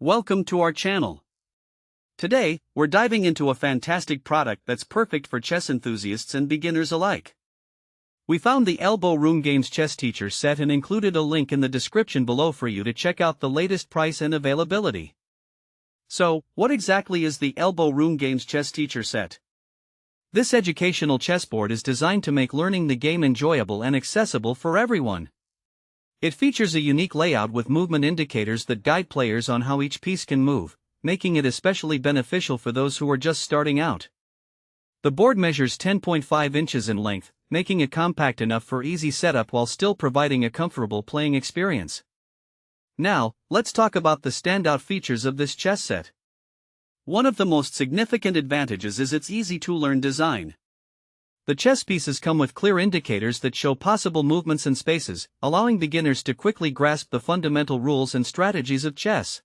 Welcome to our channel. Today, we're diving into a fantastic product that's perfect for chess enthusiasts and beginners alike. We found the Elbow Room Games Chess Teacher set and included a link in the description below for you to check out the latest price and availability. So, what exactly is the Elbow Room Games Chess Teacher set? This educational chessboard is designed to make learning the game enjoyable and accessible for everyone. It features a unique layout with movement indicators that guide players on how each piece can move, making it especially beneficial for those who are just starting out. The board measures 10.5 inches in length, making it compact enough for easy setup while still providing a comfortable playing experience. Now, let's talk about the standout features of this chess set. One of the most significant advantages is its easy-to-learn design. The chess pieces come with clear indicators that show possible movements and spaces, allowing beginners to quickly grasp the fundamental rules and strategies of chess.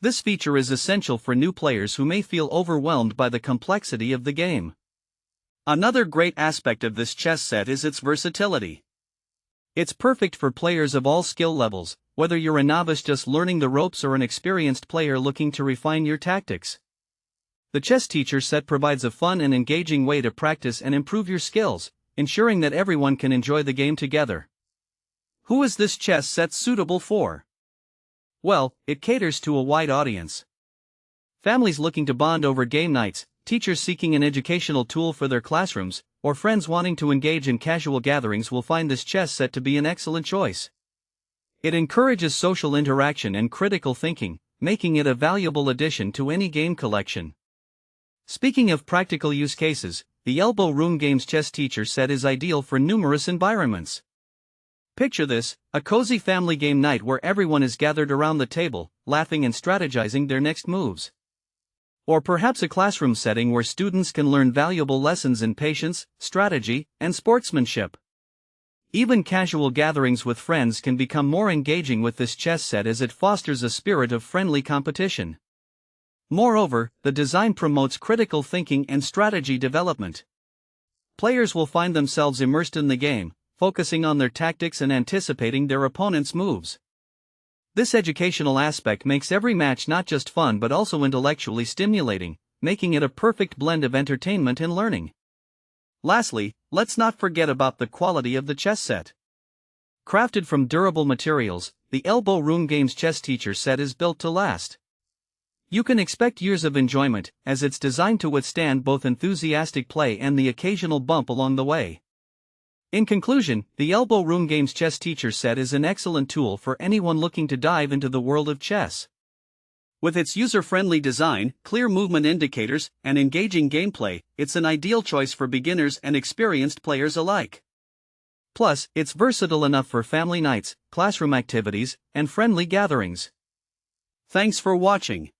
This feature is essential for new players who may feel overwhelmed by the complexity of the game. Another great aspect of this chess set is its versatility. It's perfect for players of all skill levels, whether you're a novice just learning the ropes or an experienced player looking to refine your tactics. The Chess Teacher set provides a fun and engaging way to practice and improve your skills, ensuring that everyone can enjoy the game together. Who is this chess set suitable for? Well, it caters to a wide audience. Families looking to bond over game nights, teachers seeking an educational tool for their classrooms, or friends wanting to engage in casual gatherings will find this chess set to be an excellent choice. It encourages social interaction and critical thinking, making it a valuable addition to any game collection. Speaking of practical use cases, the Elbow Room Games Chess Teacher set is ideal for numerous environments. Picture this, a cozy family game night where everyone is gathered around the table, laughing and strategizing their next moves. Or perhaps a classroom setting where students can learn valuable lessons in patience, strategy, and sportsmanship. Even casual gatherings with friends can become more engaging with this chess set as it fosters a spirit of friendly competition. Moreover, the design promotes critical thinking and strategy development. Players will find themselves immersed in the game, focusing on their tactics and anticipating their opponent's moves. This educational aspect makes every match not just fun but also intellectually stimulating, making it a perfect blend of entertainment and learning. Lastly, let's not forget about the quality of the chess set. Crafted from durable materials, the Elbow Room Games Chess Teacher set is built to last. You can expect years of enjoyment, as it's designed to withstand both enthusiastic play and the occasional bump along the way. In conclusion, the Elbow Room Games Chess Teacher set is an excellent tool for anyone looking to dive into the world of chess. With its user-friendly design, clear movement indicators, and engaging gameplay, it's an ideal choice for beginners and experienced players alike. Plus, it's versatile enough for family nights, classroom activities, and friendly gatherings. Thanks for watching.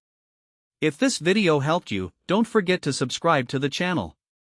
If this video helped you, don't forget to subscribe to the channel.